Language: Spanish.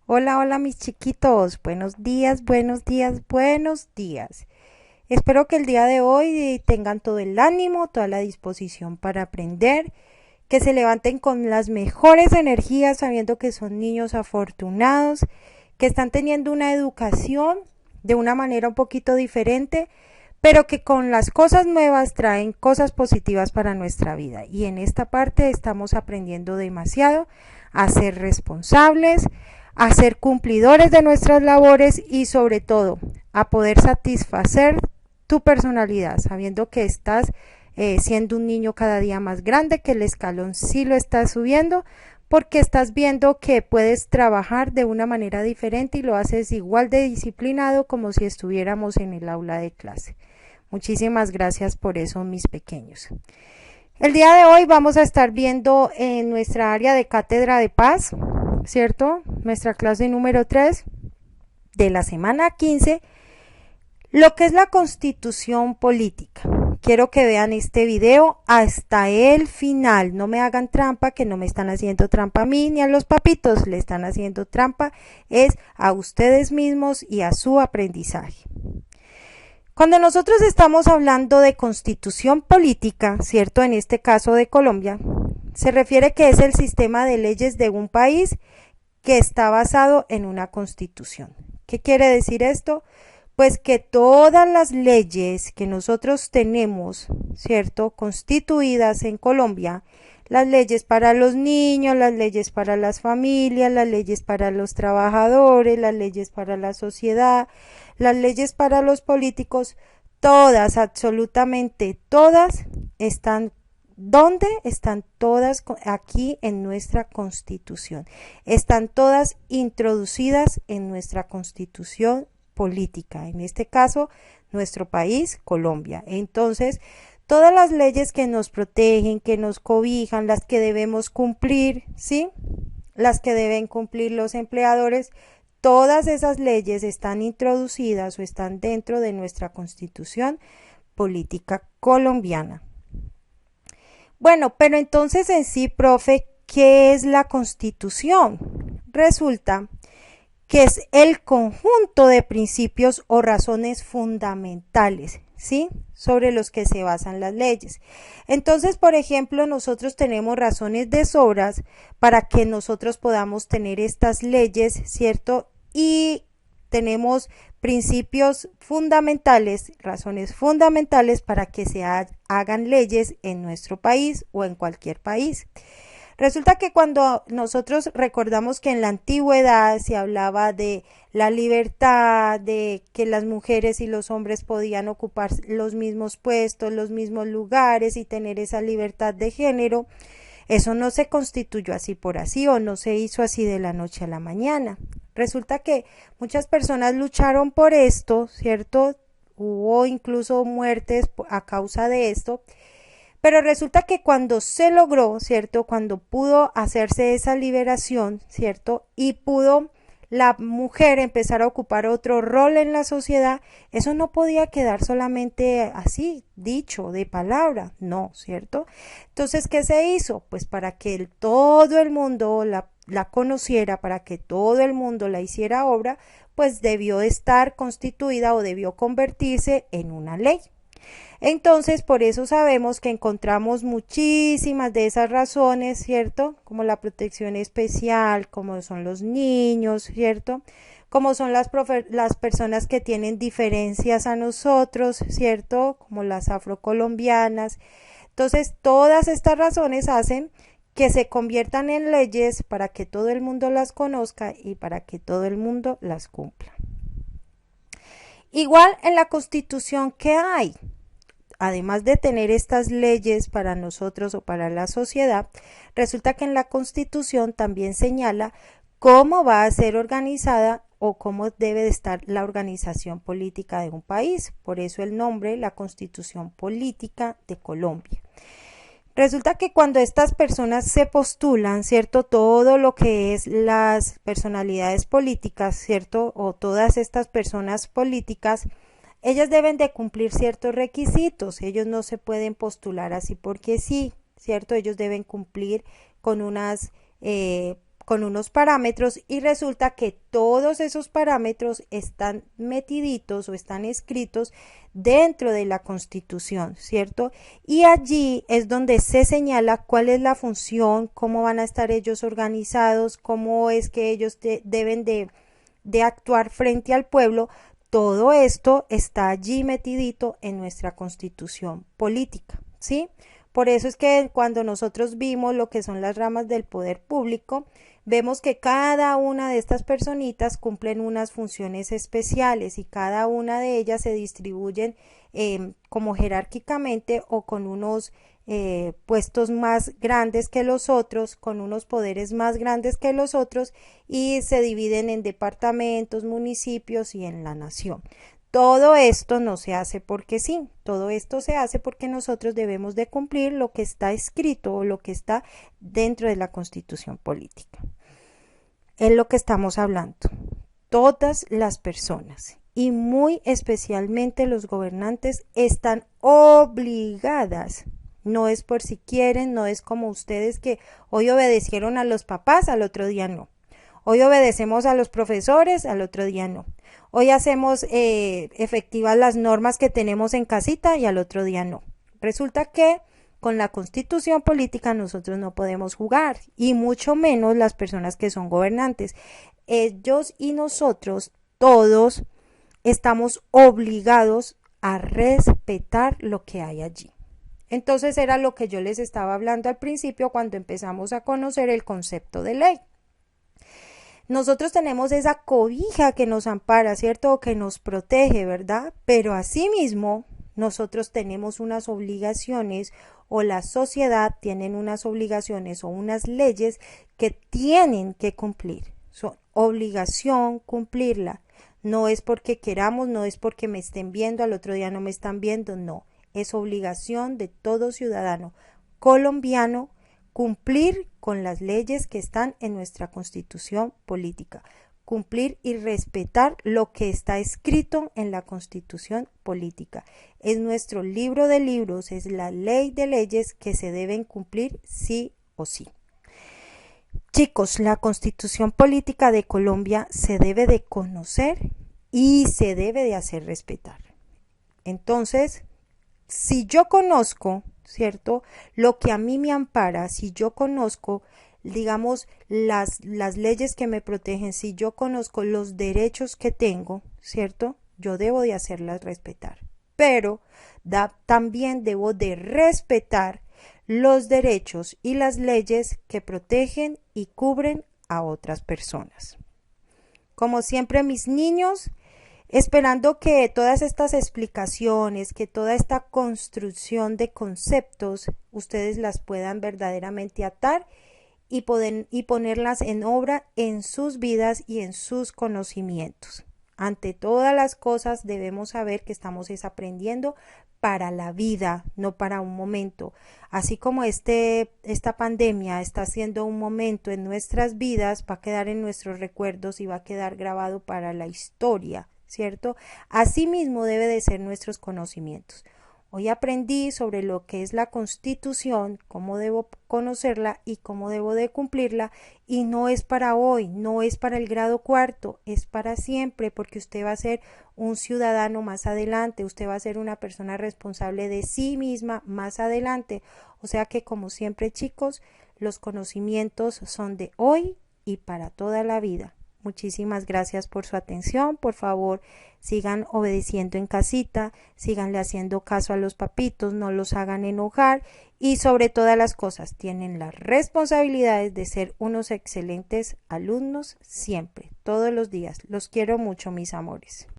Hola, hola mis chiquitos, buenos días, buenos días, buenos días. Espero que el día de hoy tengan todo el ánimo, toda la disposición para aprender, que se levanten con las mejores energías sabiendo que son niños afortunados, que están teniendo una educación de una manera un poquito diferente, pero que con las cosas nuevas traen cosas positivas para nuestra vida. Y en esta parte estamos aprendiendo demasiado a ser responsables, a ser cumplidores de nuestras labores y sobre todo a poder satisfacer tu personalidad, sabiendo que estás siendo un niño cada día más grande, que el escalón sí lo estás subiendo, porque estás viendo que puedes trabajar de una manera diferente y lo haces igual de disciplinado como si estuviéramos en el aula de clase. Muchísimas gracias por eso, mis pequeños. El día de hoy vamos a estar viendo en nuestra área de cátedra de paz, ¿cierto? Nuestra clase número 3 de la semana 15, lo que es la constitución política. Quiero que vean este video hasta el final. No me hagan trampa, que no me están haciendo trampa a mí ni a los papitos. Le están haciendo trampa es a ustedes mismos y a su aprendizaje. Cuando nosotros estamos hablando de constitución política, ¿cierto? En este caso de Colombia, se refiere que es el sistema de leyes de un país que está basado en una constitución. ¿Qué quiere decir esto? Pues que todas las leyes que nosotros tenemos, ¿cierto? Constituidas en Colombia, las leyes para los niños, las leyes para las familias, las leyes para los trabajadores, las leyes para la sociedad, las leyes para los políticos, todas, absolutamente todas, están. ¿Dónde están todas? Aquí en nuestra Constitución. Están todas introducidas en nuestra Constitución política, en este caso, nuestro país, Colombia. Entonces, todas las leyes que nos protegen, que nos cobijan, las que debemos cumplir, ¿sí? Las que deben cumplir los empleadores, todas esas leyes están introducidas o están dentro de nuestra Constitución política colombiana. Bueno, pero entonces en sí, profe, ¿qué es la Constitución? Resulta que es el conjunto de principios o razones fundamentales, ¿sí? Sobre los que se basan las leyes. Entonces, por ejemplo, nosotros tenemos razones de sobras para que nosotros podamos tener estas leyes, ¿cierto? Y tenemos principios fundamentales, razones fundamentales para que se hagan leyes en nuestro país o en cualquier país. Resulta que cuando nosotros recordamos que en la antigüedad se hablaba de la libertad, de que las mujeres y los hombres podían ocupar los mismos puestos, los mismos lugares y tener esa libertad de género, eso no se constituyó así por así o no se hizo así de la noche a la mañana. Resulta que muchas personas lucharon por esto, ¿cierto? Hubo incluso muertes a causa de esto. Pero resulta que cuando se logró, ¿cierto? Cuando pudo hacerse esa liberación, ¿cierto? Y pudo la mujer empezar a ocupar otro rol en la sociedad, eso no podía quedar solamente así, dicho, de palabra, no, ¿cierto? Entonces, ¿qué se hizo? Pues para que todo el mundo la conociera, para que todo el mundo la hiciera obra, pues debió estar constituida o debió convertirse en una ley. Entonces, por eso sabemos que encontramos muchísimas de esas razones, ¿cierto? Como la protección especial, como son los niños, ¿cierto? Como son las personas que tienen diferencias a nosotros, ¿cierto? Como las afrocolombianas. Entonces, todas estas razones hacen que se conviertan en leyes para que todo el mundo las conozca y para que todo el mundo las cumpla. Igual en la Constitución que hay, además de tener estas leyes para nosotros o para la sociedad, resulta que en la Constitución también señala cómo va a ser organizada o cómo debe de estar la organización política de un país. Por eso el nombre, la Constitución Política de Colombia. Resulta que cuando estas personas se postulan, ¿cierto? Todo lo que es las personalidades políticas, ¿cierto? O todas estas personas políticas, ellas deben de cumplir ciertos requisitos. Ellos no se pueden postular así porque sí, ¿cierto? Ellos deben cumplir con unas con unos parámetros y resulta que todos esos parámetros están metiditos o están escritos dentro de la Constitución, ¿cierto? Y allí es donde se señala cuál es la función, cómo van a estar ellos organizados, cómo es que ellos deben de actuar frente al pueblo. Todo esto está allí metidito en nuestra Constitución política, ¿sí? Por eso es que cuando nosotros vimos lo que son las ramas del poder público, vemos que cada una de estas personitas cumplen unas funciones especiales y cada una de ellas se distribuyen como jerárquicamente o con unos puestos más grandes que los otros, con unos poderes más grandes que los otros y se dividen en departamentos, municipios y en la nación. Todo esto no se hace porque sí, todo esto se hace porque nosotros debemos de cumplir lo que está escrito o lo que está dentro de la Constitución política. Es lo que estamos hablando. Todas las personas y muy especialmente los gobernantes están obligadas. No es por si quieren, no es como ustedes que hoy obedecieron a los papás, al otro día no. Hoy obedecemos a los profesores, al otro día no. Hoy hacemos efectivas las normas que tenemos en casita y al otro día no. Resulta que con la Constitución política nosotros no podemos jugar y mucho menos las personas que son gobernantes. Ellos y nosotros todos estamos obligados a respetar lo que hay allí. Entonces era lo que yo les estaba hablando al principio cuando empezamos a conocer el concepto de ley. Nosotros tenemos esa cobija que nos ampara, ¿cierto? O que nos protege, ¿verdad? Pero asimismo, nosotros tenemos unas obligaciones o la sociedad tiene unas obligaciones o unas leyes que tienen que cumplir. Son obligación cumplirla. No es porque queramos, no es porque me estén viendo, al otro día no me están viendo, no. Es obligación de todo ciudadano colombiano cumplir con las leyes que están en nuestra Constitución política, cumplir y respetar lo que está escrito en la Constitución política. Es nuestro libro de libros, es la ley de leyes que se deben cumplir sí o sí. Chicos, la Constitución política de Colombia se debe de conocer y se debe de hacer respetar. Entonces, si yo conozco, ¿cierto? Lo que a mí me ampara, si yo conozco, digamos, las leyes que me protegen, si yo conozco los derechos que tengo, ¿cierto? Yo debo de hacerlas respetar. Pero también debo de respetar los derechos y las leyes que protegen y cubren a otras personas. Como siempre, mis niños, esperando que todas estas explicaciones, que toda esta construcción de conceptos, ustedes las puedan verdaderamente atar y ponerlas en obra en sus vidas y en sus conocimientos. Ante todas las cosas debemos saber que estamos aprendiendo para la vida, no para un momento. Así como esta pandemia está siendo un momento en nuestras vidas, va a quedar en nuestros recuerdos y va a quedar grabado para la historia, ¿cierto? Asimismo debe de ser nuestros conocimientos. Hoy aprendí sobre lo que es la Constitución, cómo debo conocerla y cómo debo de cumplirla, y no es para hoy, no es para el grado cuarto, es para siempre, porque usted va a ser un ciudadano más adelante, usted va a ser una persona responsable de sí misma más adelante. O sea que, como siempre, chicos, los conocimientos son de hoy y para toda la vida. Muchísimas gracias por su atención. Por favor, sigan obedeciendo en casita, síganle haciendo caso a los papitos, no los hagan enojar y sobre todas las cosas tienen las responsabilidades de ser unos excelentes alumnos siempre, todos los días. Los quiero mucho, mis amores.